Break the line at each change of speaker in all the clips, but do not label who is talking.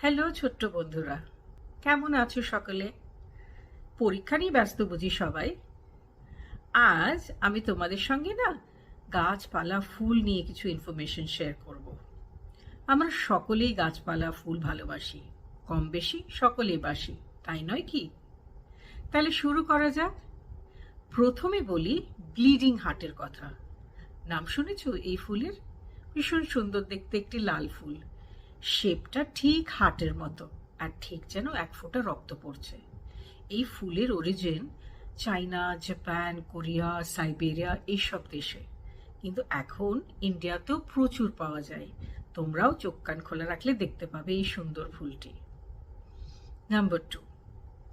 Hello ছোট্ট বন্ধুরা, কেমন আছো সকলে? পরীক্ষা নিয়ে ব্যস্ত বুঝি সবাই। আজ আমি তোমাদের সঙ্গে গাছপালা ফুল নিয়ে কিছু ইনফরমেশন শেয়ার করব। আমরা সকলেই গাছপালা ফুল ভালোবাসি, কম বেশি সকলেই বাসি, তাই নয় কি? তাহলে শুরু করা যাক। প্রথমে বলি ব্লিডিং হার্টের কথা। নাম শুনেছো এই ফুলের? ভীষণ সুন্দর দেখতে একটি লাল ফুল, শেপটা ঠিক হার্টের মতো, আর ঠিক যেন এক ফোঁটা রক্ত পড়ছে। এই ফুলের অরিজিন চাইনা, জাপান, কোরিয়া, সাইবেরিয়া এইসব দেশে, কিন্তু এখন ইন্ডিয়াতেও প্রচুর পাওয়া যায়। তোমরাও চোখ কান খোলা রাখলে দেখতে পাবে এই সুন্দর ফুলটি। নাম্বার 2,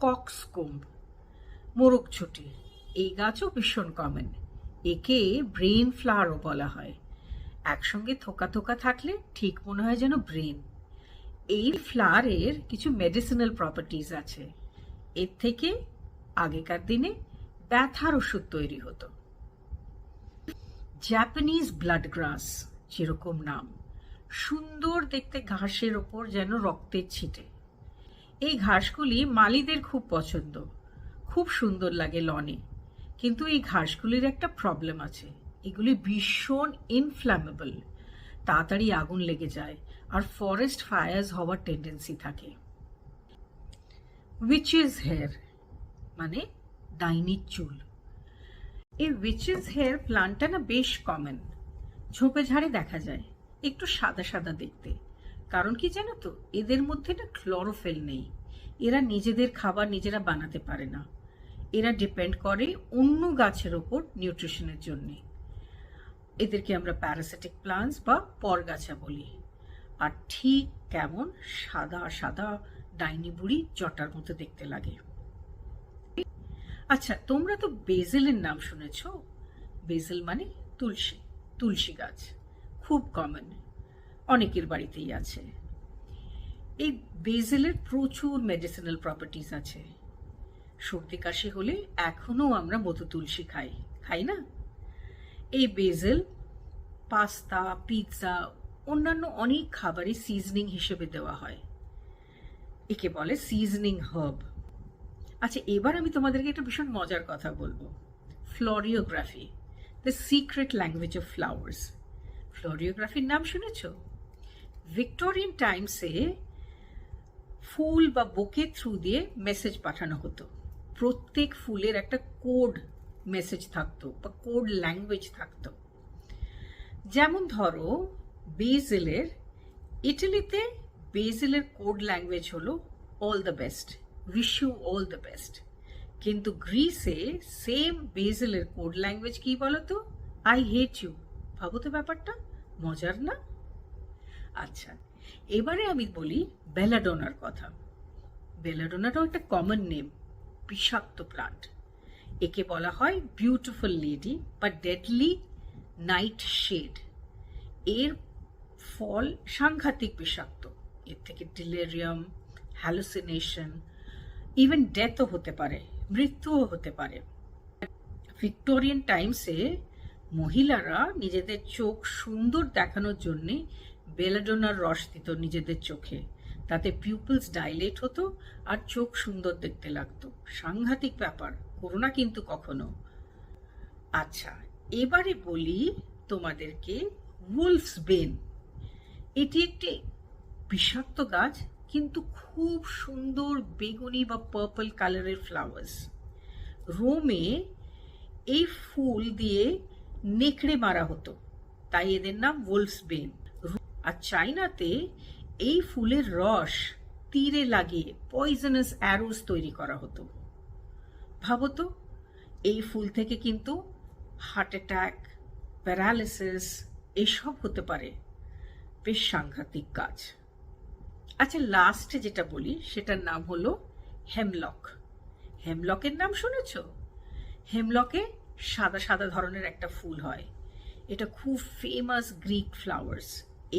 কক্সকোম্ব, মোরগছুটি। এই গাছও ভীষণ কমন। একে ব্রেন ফ্লাওয়ারও বলা হয়। একসঙ্গে থোকা থোকা থাকলে ঠিক মনে হয় যেন ব্রেন। এই ফ্লাওয়ারের কিছু মেডিসিনাল প্রপার্টিজ আছে। এর থেকে আগেকার দিনে ব্যথার ওষুধ তৈরি হতো। জাপানিজ ব্লাড গ্রাস, যেরকম নাম, সুন্দর দেখতে ঘাসের ওপর যেন রক্তের ছিটে। এই ঘাসগুলি মালিদের খুব পছন্দ, খুব সুন্দর লাগে লনে। কিন্তু এই ঘাসগুলির একটা প্রবলেম আছে, এগুলি ভীষণ ইনফ্ল্যামেবল, তাড়াতাড়ি আগুন লেগে যায়, আর ফরেস্ট ফায়ার্স হওয়ার টেন্ডেন্সি থাকে। উইচেস হেয়ার মানে ডাইনির চুল। এই উইচেস হেয়ার প্লান্টটা বেশ কমন, ঝোপে ঝাড়ে দেখা যায়, একটু সাদা সাদা দেখতে। কারণ কি জানো তো, এদের মধ্যে ক্লোরোফিল নেই। এরা নিজেদের খাবার নিজেরা বানাতে পারে না। এরা ডিপেন্ড করে অন্য গাছের ওপর নিউট্রিশনের জন্য। এদেরকে আমরা প্যারাসিটিক প্লান্টস বা পরগাছা বলি। আর ঠিক কেমন সাদা সাদা ডাইনি বুড়ি জটার মতো দেখতে লাগে। আচ্ছা, তোমরা তো বেসেলের নাম শুনেছ। বেসেল মানে তুলসী, তুলসী গাছ খুব কমন, অনেকের বাড়িতেই আছে। এই বেসেলের প্রচুর মেডিসিনাল প্রপার্টিজ আছে। সর্দি কাশি হলে এখনো আমরা মধু তুলসী খাই, খাই না? এই বেসেল পাস্তা, পিৎজা, অন্যান্য অনেক খাবারে সিজনিং হিসেবে দেওয়া হয়। একে বলে সিজনিং হার্ব। আচ্ছা, এবার আমি তোমাদেরকে একটা ভীষণ মজার কথা বলবো। Floriography, the secret language of flowers. ফ্লোরিওগ্রাফির নাম শুনেছ? ভিক্টোরিয়ান টাইমসে ফুল বা বুকে থ্রু দিয়ে মেসেজ পাঠানো হতো। প্রত্যেক ফুলের একটা কোড মেসেজ থাকতো বা কোড ল্যাঙ্গুয়েজ থাকতো। যেমন ধরো বেসেলের, ইটালিতে বেসেলের কোড ল্যাঙ্গুয়েজ হলো all the best, wish you all the best. কিন্তু গ্রিসে সেম বেসেলের কোড ল্যাঙ্গুয়েজ কি বলতো? I hate you. ভাবো তো ব্যাপারটা মজার না? আচ্ছা, এবারে আমি বলি বেলাডোনার কথা। বেলাডোনাটাও একটা কমন নেম, বিষাক্ত প্লান্ট। একে বলা হয় বিউটিফুল লেডি বা ডেডলি নাইট শেড। এর ফল সাংঘাতিক বিষাক্ত। এর থেকে ডিলেরিয়াম, হ্যালুসিনেশন, ইভেন ডেথও হতে পারে, মৃত্যুও হতে পারে। ভিক্টোরিয়ান টাইমসে মহিলারা নিজেদের চোখ সুন্দর দেখানোর জন্য বেলাডোনার রস দিত নিজেদের চোখে, তাতে পিউপলস ডাইলেট হতো আর চোখ সুন্দর দেখতে লাগতো। সাংঘাতিক ব্যাপার, করো না কিন্তু কখনো। আচ্ছা, এবারে বলি তোমাদেরকে উলফস বেন। এটি একটি বিষাক্ত গাছ, কিন্তু খুব সুন্দর বেগুনি বা পার্পল কালারের ফ্লাওয়ার্স। রোমে এই ফুল দিয়ে নেকড়ে মারা হতো, তাই এদের নাম উলফস বেন। আর চাইনাতে এই ফুলের রস তীরে লাগিয়ে পয়জনাস অ্যারোস তৈরি করা হতো। ভাবো তো, এই ফুল থেকে কিন্তু হার্ট অ্যাটাক, প্যারালিসিস এসব হতে পারে। বেশ সাংঘাতিক কাজ। আচ্ছা, লাস্টে যেটা বলি সেটার নাম হলো হেমলক। হেমলকের নাম শুনেছ? হেমলকে সাদা সাদা ধরনের একটা ফুল হয়। এটা খুব ফেমাস গ্রিক ফ্লাওয়ার্স।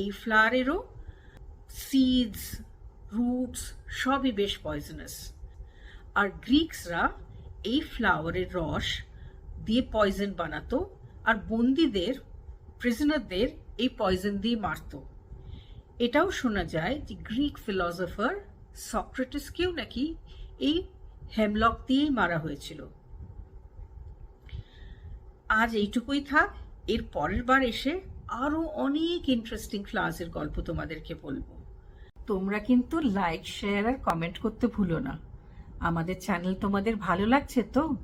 এই ফ্লাওয়ারেরও সিডস, রুটস সবই বেশ পয়জনাস। আর গ্রিকসরা এই ফ্লাওয়ারের রস দিয়ে পয়জন বানাতো, আর বন্দীদের, প্রিজনারদের এই পয়জন দিয়ে মারতো। এটাও শোনা যায় যে গ্রিক ফিলসফার সক্রেটিসকেও নাকি এই হেমলক দিয়েই মারা হয়েছিল। আজ এইটুকুই থাক, এর পরের বার এসে আরো অনেক ইন্টারেস্টিং ক্লাসের গল্প তোমাদেরকে বলবো। তোমরা কিন্তু লাইক, শেয়ার আর কমেন্ট করতে ভুলো না। আমাদের চ্যানেল তোমাদের ভালো লাগছে তো?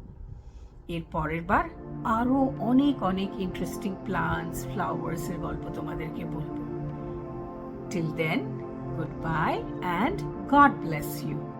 এর পরের বার আরো অনেক অনেক ইন্টারেস্টিং প্লান্টস, ফ্লাওয়ার্স এর গল্প তোমাদেরকে বলবো। Till then, goodbye and God bless you.